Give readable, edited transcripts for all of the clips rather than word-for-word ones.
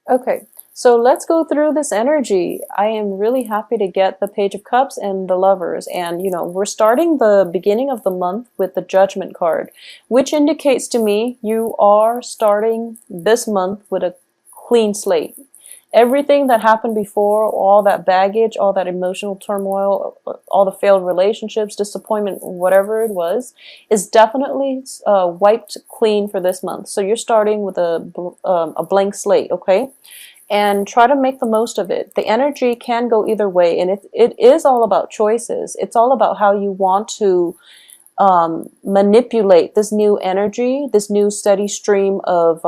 Okay, so let's go through this energy. I am really happy to get the Page of Cups and the Lovers. And, we're starting the beginning of the month with the Judgment card, which indicates to me you are starting this month with a clean slate. Everything that happened before, all that baggage, all that emotional turmoil, all the failed relationships, disappointment, whatever it was, is definitely wiped clean for this month. So you're starting with a blank slate, okay? And try to make the most of it. The energy can go either way, and it is all about choices. It's all about how you want to manipulate this new energy, this new steady stream of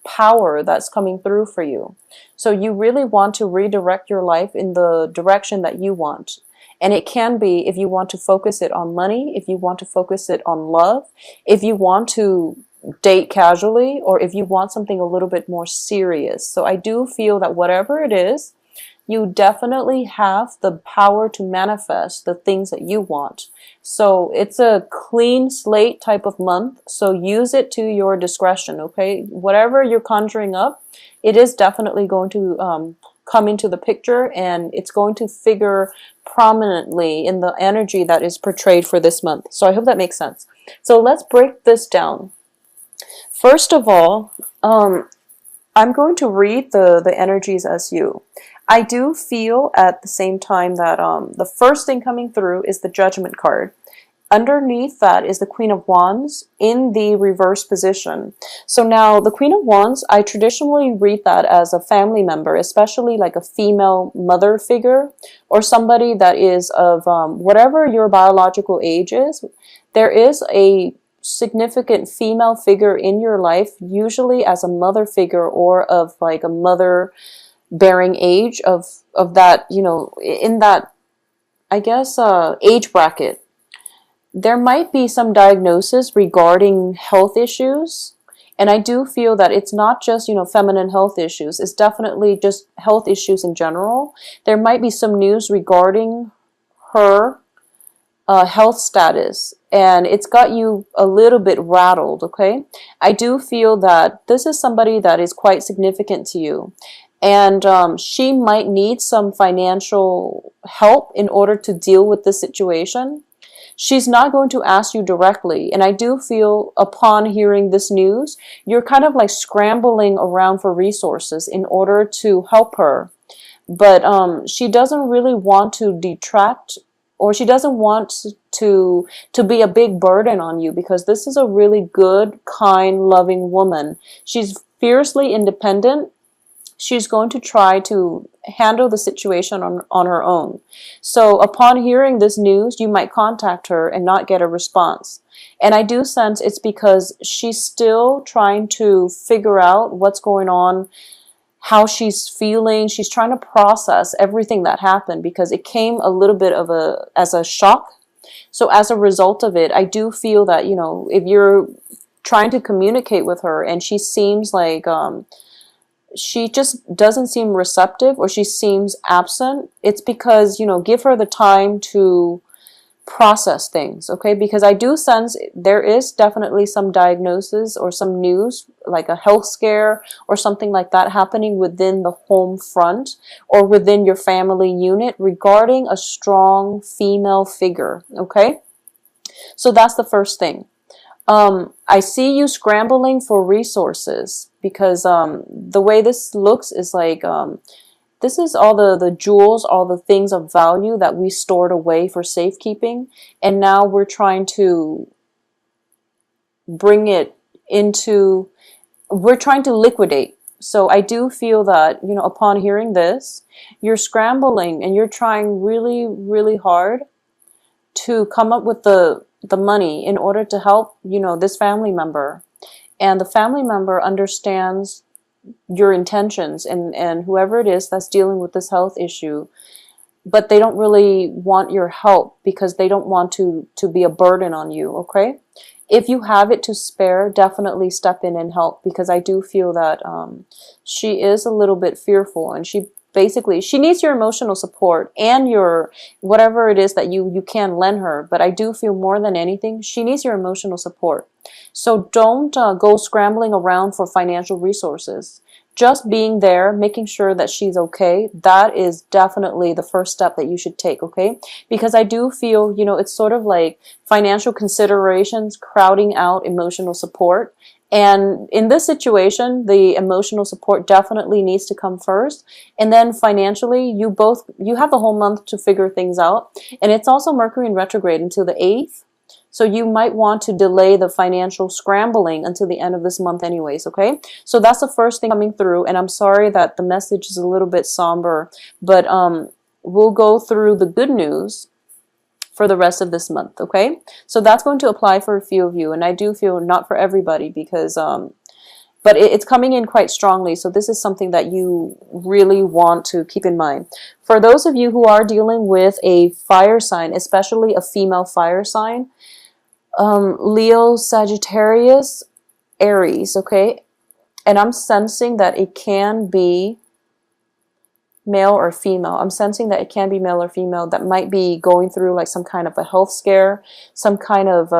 power that's coming through for you. So you really want to redirect your life in the direction that you want. And it can be if you want to focus it on money, if you want to focus it on love, if you want to date casually, or if you want something a little bit more serious. So I do feel that whatever it is, you definitely have the power to manifest the things that you want. So it's a clean slate type of month. So use it to your discretion, okay? Whatever you're conjuring up, it is definitely going to come into the picture, and it's going to figure prominently in the energy that is portrayed for this month. So I hope that makes sense. So let's break this down. First of all, I'm going to read the energies as you. I do feel at the same time that the first thing coming through is the Judgment card. Underneath that is the Queen of Wands in the reverse position. So now the Queen of Wands, I traditionally read that as a family member, especially like a female mother figure or somebody that is of whatever your biological age is. There is a significant female figure in your life, usually as a mother figure or of like a mother bearing age of that, in that, I guess, age bracket. There might be some diagnosis regarding health issues. And I do feel that it's not just, feminine health issues. It's definitely just health issues in general. There might be some news regarding her health status, and it's got you a little bit rattled, okay? I do feel that this is somebody that is quite significant to you, and she might need some financial help in order to deal with this situation. She's not going to ask you directly, and I do feel upon hearing this news, you're kind of like scrambling around for resources in order to help her. But she doesn't really want to detract, or she doesn't want to be a big burden on you, because this is a really good, kind, loving woman. She's fiercely independent. She's going to try to handle the situation on her own. So upon hearing this news, you might contact her and not get a response. And I do sense it's because she's still trying to figure out what's going on, how she's feeling. She's trying to process everything that happened, because it came a little bit as a shock. So as a result of it, I do feel that, if you're trying to communicate with her and she seems like, she just doesn't seem receptive, or she seems absent, it's because, give her the time to process things, okay? Because I do sense there is definitely some diagnosis or some news, like a health scare or something like that happening within the home front or within your family unit regarding a strong female figure, okay? So that's the first thing. I see you scrambling for resources, because the way this looks is like this is all the jewels, all the things of value that we stored away for safekeeping, and now we're trying to bring it into, we're trying to liquidate. So I do feel that, upon hearing this, you're scrambling and you're trying really, really hard to come up with the money in order to help, this family member. And the family member understands your intentions, and whoever it is that's dealing with this health issue, but they don't really want your help because they don't want to be a burden on you, okay? If you have it to spare, definitely step in and help, because I do feel that she is a little bit fearful, and she needs your emotional support and your whatever it is that you can lend her. But I do feel more than anything, she needs your emotional support. So don't go scrambling around for financial resources. just being there, making sure that she's okay, that is definitely the first step that you should take, okay? Because I do feel, you know, it's sort of like financial considerations crowding out emotional support. And in this situation, the emotional support definitely needs to come first. And then financially, you have the whole month to figure things out. And it's also Mercury in retrograde until the 8th. So you might want to delay the financial scrambling until the end of this month anyways, okay? So that's the first thing coming through. And I'm sorry that the message is a little bit somber, but we'll go through the good news for the rest of this month, okay? So that's going to apply for a few of you, and I do feel not for everybody because, but it's coming in quite strongly, so this is something that you really want to keep in mind. For those of you who are dealing with a fire sign, especially a female fire sign, Leo, Sagittarius, Aries, okay? And I'm sensing that it can be male or female. I'm sensing that it can be male or female that might be going through like some kind of a health scare, some kind of,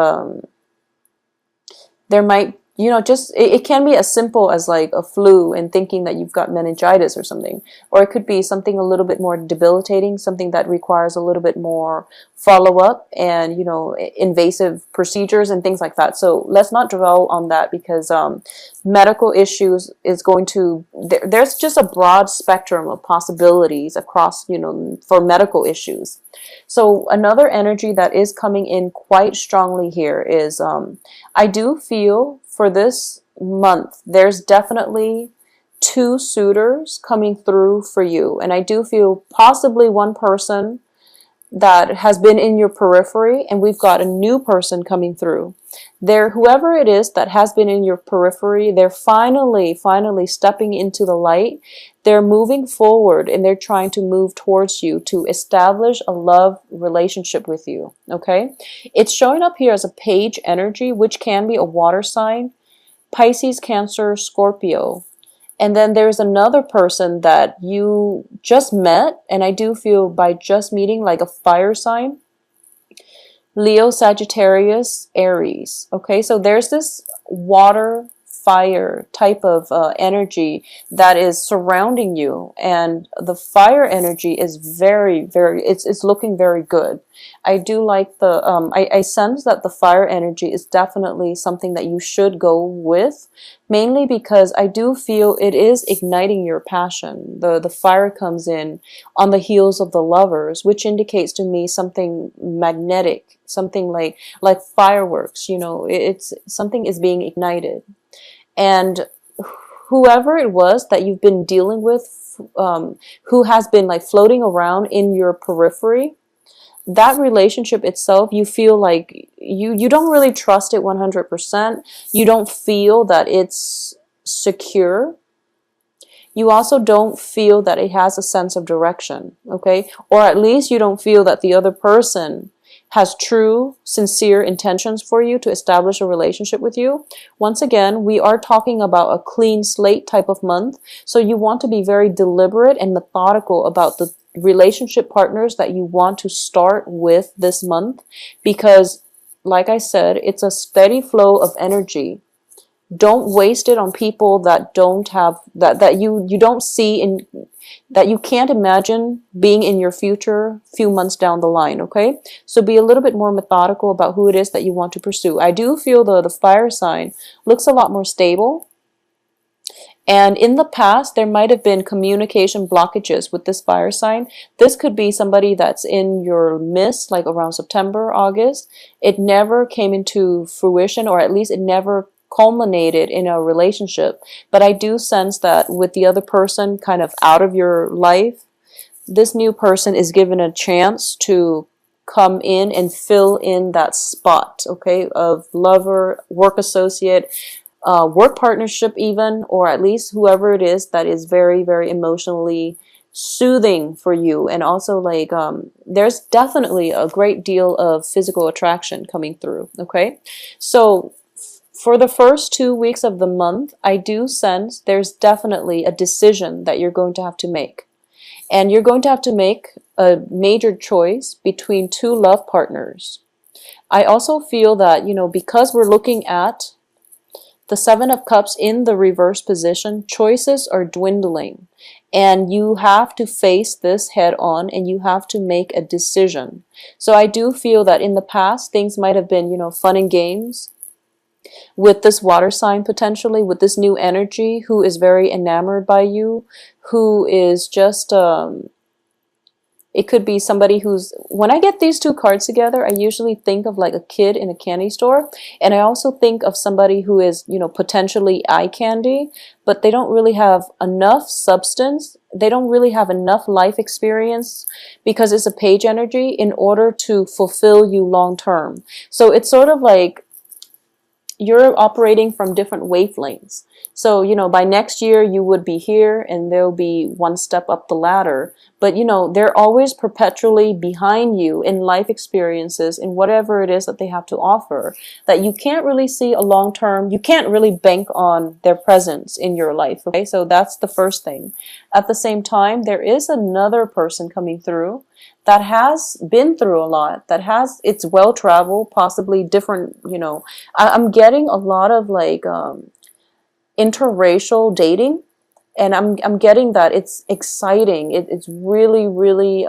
there might, you know, just, it can be as simple as like a flu and thinking that you've got meningitis or something. Or it could be something a little bit more debilitating, something that requires a little bit more follow-up and, you know, invasive procedures and things like that. So let's not dwell on that because medical issues is going to, there's just a broad spectrum of possibilities across, you know, for medical issues. So another energy that is coming in quite strongly here is I do feel for this month, there's definitely 2 suitors coming through for you. And I do feel possibly one person that has been in your periphery, and we've got a new person coming through. Whoever it is that has been in your periphery, they're finally stepping into the light. They're moving forward and they're trying to move towards you to establish a love relationship with you, okay? It's showing up here as a page energy, which can be a water sign, Pisces, Cancer, Scorpio. And then there's another person that you just met, and I do feel by just meeting, like a fire sign, Leo, Sagittarius, Aries. Okay, so there's this water, fire type of energy that is surrounding you, and the fire energy is very, it's looking very good. I do like the I sense that the fire energy is definitely something that you should go with, mainly because I do feel it is igniting your passion. The fire comes in on the heels of the lovers, which indicates to me something magnetic, something like fireworks, you know, it's something is being ignited. And whoever it was that you've been dealing with, who has been like floating around in your periphery, that relationship itself, you feel like you don't really trust it 100%. You don't feel that it's secure. You also don't feel that it has a sense of direction, okay? Or at least you don't feel that the other person has true, sincere intentions for you to establish a relationship with you. Once again, we are talking about a clean slate type of month. So you want to be very deliberate and methodical about the relationship partners that you want to start with this month. Because, like I said, it's a steady flow of energy. Don't waste it on people that don't have, that you don't see in, that you can't imagine being in your future few months down the line, okay? So be a little bit more methodical about who it is that you want to pursue. I do feel the fire sign looks a lot more stable. And in the past, there might have been communication blockages with this fire sign. This could be somebody that's in your midst, like around September, August. It never came into fruition, or at least it never culminated in a relationship. But I do sense that with the other person kind of out of your life, this new person is given a chance to come in and fill in that spot, okay, of lover, work associate, work partnership even, or at least whoever it is that is very, very emotionally soothing for you. And also like there's definitely a great deal of physical attraction coming through, okay? So for the first 2 weeks of the month, I do sense there's definitely a decision that you're going to have to make. And you're going to have to make a major choice between 2 love partners. I also feel that, you know, because we're looking at The Seven of Cups in the reverse position, choices are dwindling. And you have to face this head on and you have to make a decision. So I do feel that in the past, things might have been, fun and games with this water sign potentially, with this new energy who is very enamored by you, who is just it could be somebody who's, when I get these two cards together, I usually think of like a kid in a candy store. And I also think of somebody who is, potentially eye candy, but they don't really have enough substance. They don't really have enough life experience because it's a page energy in order to fulfill you long term. So it's sort of like you're operating from different wavelengths. So, by next year you would be here and they'll be one step up the ladder. But, they're always perpetually behind you in life experiences, in whatever it is that they have to offer, that you can't really see a long term, you can't really bank on their presence in your life. Okay, so that's the first thing. At the same time, there is another person coming through that has been through a lot, it's well traveled, possibly different, I'm getting a lot of like interracial dating, and I'm getting that it's exciting. It's really, really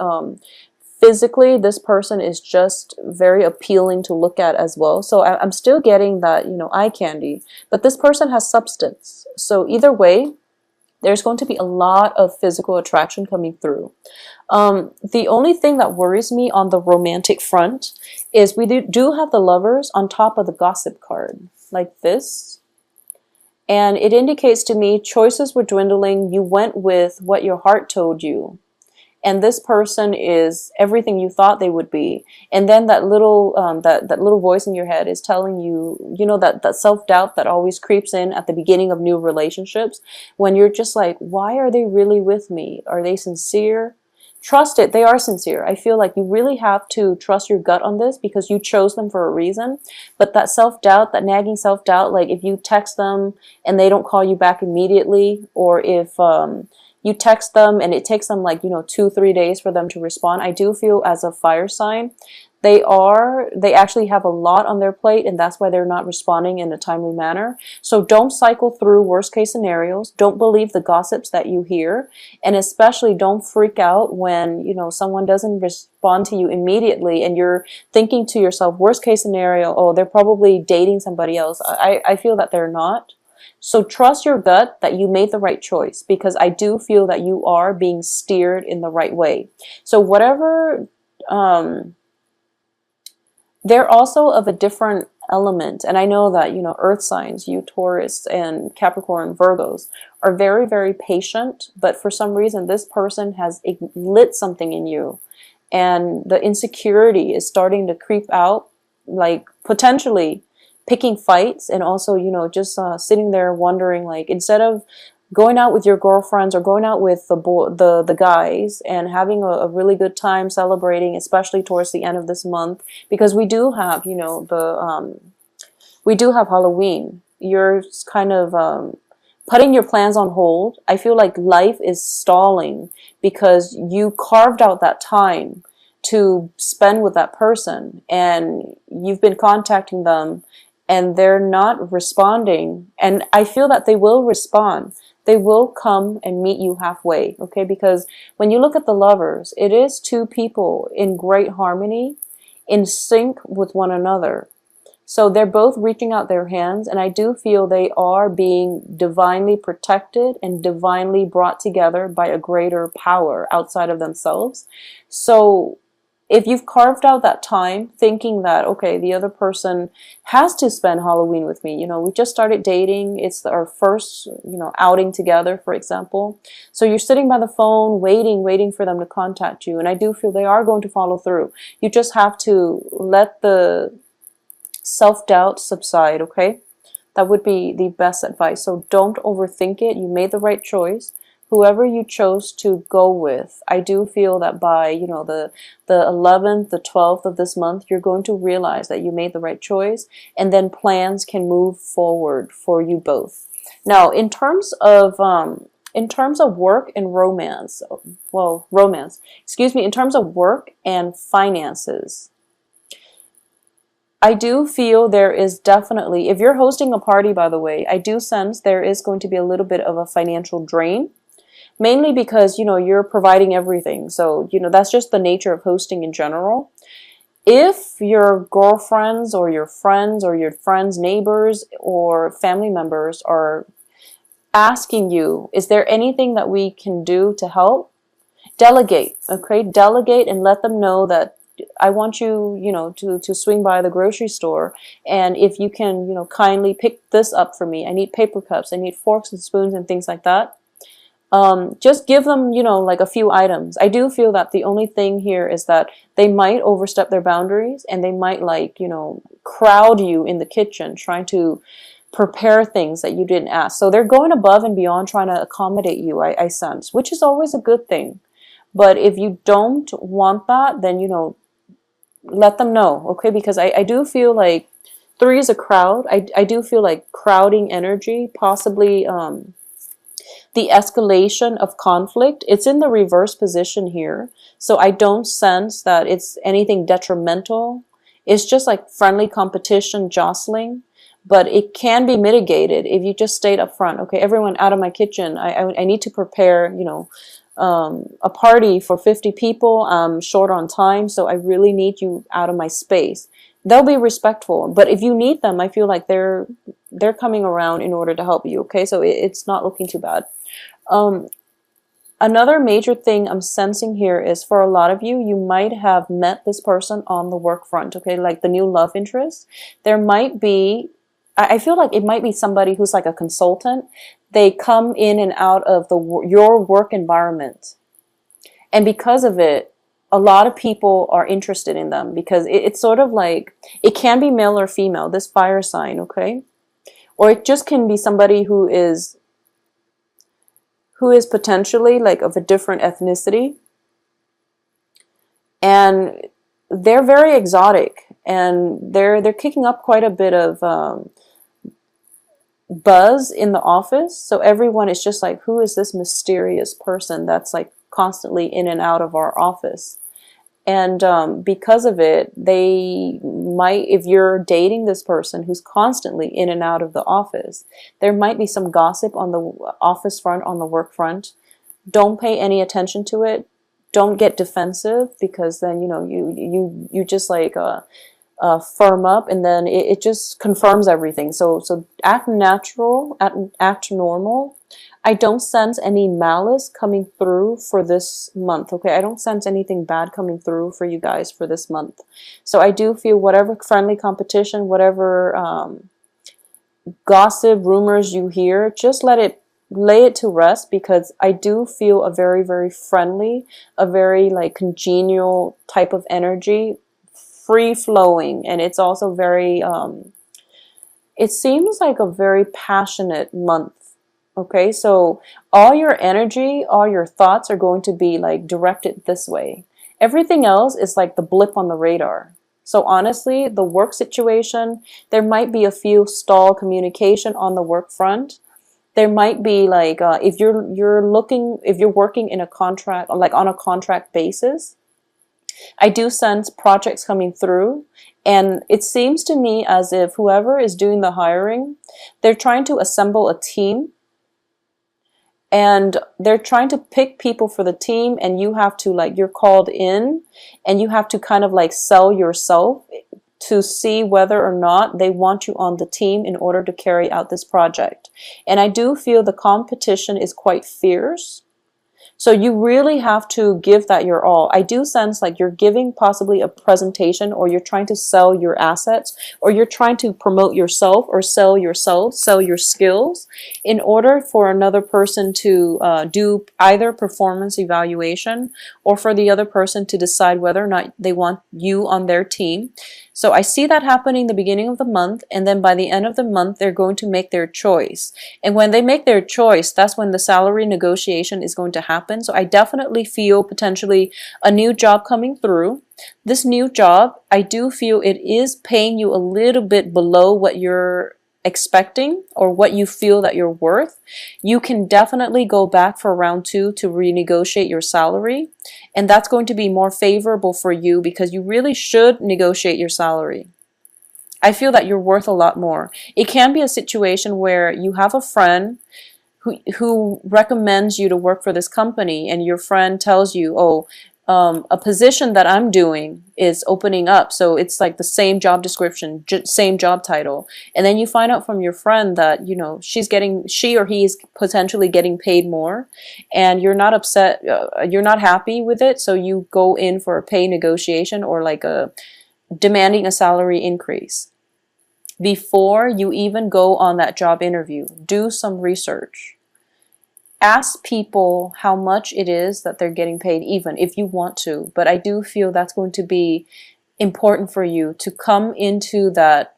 physically, this person is just very appealing to look at as well. So I'm still getting that, eye candy, but this person has substance. So either way, there's going to be a lot of physical attraction coming through. The only thing that worries me on the romantic front is we do have the Lovers on top of the Gossip card, like this. And it indicates to me choices were dwindling. You went with what your heart told you. And this person is everything you thought they would be. And then that little that little voice in your head is telling you, that self-doubt that always creeps in at the beginning of new relationships, when you're just like, why are they really with me? Are they sincere? Trust it. They are sincere. I feel like you really have to trust your gut on this because you chose them for a reason. But that self-doubt, that nagging self-doubt, like if you text them and they don't call you back immediately, or if you text them and it takes them like, 2-3 days for them to respond. I do feel as a fire sign, they actually have a lot on their plate, and that's why they're not responding in a timely manner. So don't cycle through worst case scenarios. Don't believe the gossips that you hear. And especially don't freak out when, someone doesn't respond to you immediately and you're thinking to yourself, worst case scenario, oh, they're probably dating somebody else. I feel that they're not. So trust your gut that you made the right choice, because I do feel that you are being steered in the right way. So whatever, they're also of a different element. And I know that, earth signs, you Taurus and Capricorn, Virgos, are very, very patient. But for some reason, this person has lit something in you. And the insecurity is starting to creep out, like potentially picking fights, and also, just sitting there wondering, like, instead of going out with your girlfriends or going out with the guys and having a really good time celebrating, especially towards the end of this month, because we do have, we do have Halloween. You're kind of putting your plans on hold. I feel like life is stalling because you carved out that time to spend with that person, and you've been contacting them and they're not responding. And I feel that they will respond. They will come and meet you halfway, okay? Because when you look at the Lovers, it is two people in great harmony, in sync with one another. So they're both reaching out their hands, and I do feel they are being divinely protected and divinely brought together by a greater power outside of themselves. So if you've carved out that time thinking that, okay, the other person has to spend Halloween with me, we just started dating, it's our first, outing together, for example. So you're sitting by the phone, waiting for them to contact you. And I do feel they are going to follow through. You just have to let the self-doubt subside, okay? That would be the best advice. So don't overthink it. You made the right choice. Whoever you chose to go with, I do feel that by, the 11th, the 12th of this month, you're going to realize that you made the right choice, and then plans can move forward for you both. Now, in terms of work and romance, in terms of work and finances, I do feel there is definitely, if you're hosting a party, by the way, I do sense there is going to be a little bit of a financial drain, mainly because, you're providing everything. So, that's just the nature of hosting in general. If your girlfriends or your friends or your friends' neighbors or family members are asking you, is there anything that we can do to help? Delegate, okay? Delegate and let them know that I want you, to swing by the grocery store, and if you can, kindly pick this up for me. I need paper cups, I need forks and spoons and things like that. Just give them, like a few items. I do feel that the only thing here is that they might overstep their boundaries, and they might crowd you in the kitchen trying to prepare things that you didn't ask. So they're going above and beyond trying to accommodate you, I sense, which is always a good thing. But if you don't want that, then, let them know, okay? Because I do feel like 3 is a crowd. I do feel like crowding energy, possibly the escalation of conflict. It's in the reverse position here. So I don't sense that it's anything detrimental. It's just like friendly competition, jostling. But it can be mitigated if you just stayed up front. Okay, everyone out of my kitchen. I need to prepare, a party for 50 people. I'm short on time, so I really need you out of my space. They'll be respectful, but if you need them, I feel like they're coming around in order to help you. Okay, so it's not looking too bad. Another major thing I'm sensing here is, for a lot of you, you might have met this person on the work front. Okay, like the new love interest. There might be, I feel like it might be somebody who's like a consultant. They come in and out of your work environment. And because of it, a lot of people are interested in them, because it's sort of like, it can be male or female, this fire sign, okay? Or it just can be somebody who is potentially like of a different ethnicity. And they're very exotic, and they're kicking up quite a bit of buzz in the office. So everyone is just like, who is this mysterious person that's like constantly in and out of our office? And because of it, they might, if you're dating this person who's constantly in and out of the office, there might be some gossip on the office front, on the work front. Don't pay any attention to it. Don't get defensive, because then, you just like firm up, and then it just confirms everything. So act natural, act normal. I don't sense any malice coming through for this month, okay? I don't sense anything bad coming through for you guys for this month. So I do feel whatever friendly competition, whatever gossip, rumors you hear, just lay it to rest, because I do feel a very, very friendly, a very like congenial type of energy, free flowing, and it's also very, it seems like a very passionate month. Okay, so all your energy, all your thoughts are going to be like directed this way. Everything else is like the blip on the radar. So honestly, the work situation, there might be a few stall communication on the work front. There might be like, if you're working in a contract, like on a contract basis, I do sense projects coming through. And it seems to me as if whoever is doing the hiring, they're trying to assemble a team. And they're trying to pick people for the team, and you have to you're called in, and you have to kind of like sell yourself to see whether or not they want you on the team in order to carry out this project. And I do feel the competition is quite fierce. So you really have to give that your all. I do sense like you're giving possibly a presentation, or you're trying to sell your assets, or you're trying to promote yourself or sell yourself, sell your skills in order for another person to do either performance evaluation, or for the other person to decide whether or not they want you on their team. So I see that happening the beginning of the month, and then by the end of the month, they're going to make their choice. And when they make their choice, that's when the salary negotiation is going to happen. So I definitely feel potentially a new job coming through. This new job, I do feel it is paying you a little bit below what you're expecting or what you feel that you're worth. You can definitely go back for round 2 to renegotiate your salary, and that's going to be more favorable for you, because you really should negotiate your salary. I feel that you're worth a lot more. It can be a situation where you have a friend who recommends you to work for this company, and your friend tells you, oh, a position that I'm doing is opening up, so it's like the same job description, same job title, and then you find out from your friend that, you know, she or he is potentially getting paid more, and you're not upset, you're not happy with it, so you go in for a pay negotiation, or like a demanding a salary increase. Before you even go on that job interview, do some research. Ask people how much it is that they're getting paid, even if you want to. But I do feel that's going to be important for you to come into that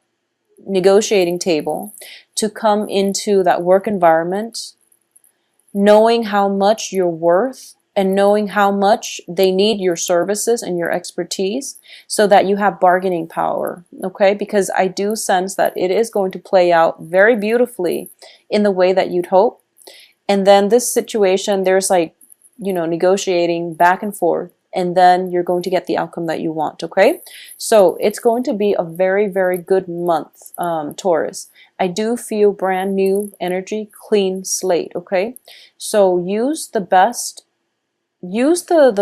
negotiating table, to come into that work environment, knowing how much you're worth and knowing how much they need your services and your expertise, so that you have bargaining power, okay? Because I do sense that it is going to play out very beautifully in the way that you'd hope. And then this situation, there's like, you know, negotiating back and forth, and then you're going to get the outcome that you want, okay? So it's going to be a very, very good month, Taurus. I do feel brand new energy, clean slate, okay? So use the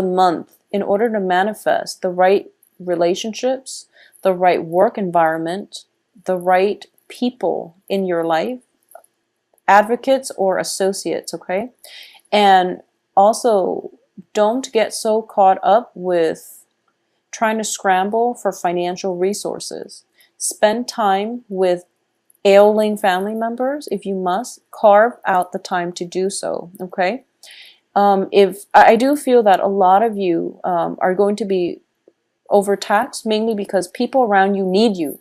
month in order to manifest the right relationships, the right work environment, the right people in your life, advocates or associates, okay? And also, don't get so caught up with trying to scramble for financial resources. Spend time with ailing family members if you must. Carve out the time to do so, okay? If I do feel that a lot of you are going to be overtaxed, mainly because people around you need you.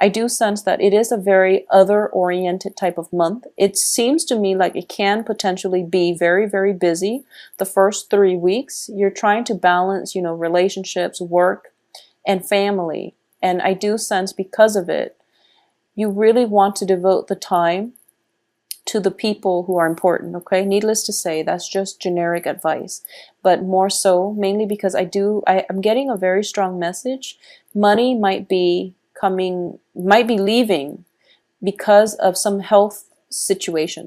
I do sense that it is a very other-oriented type of month. It seems to me like it can potentially be very, very busy the first 3 weeks. You're trying to balance, you know, relationships, work, and family. And I do sense because of it, you really want to devote the time to the people who are important, okay? Needless to say, that's just generic advice. But more so, mainly because I'm getting a very strong message. Money might be leaving because of some health situation.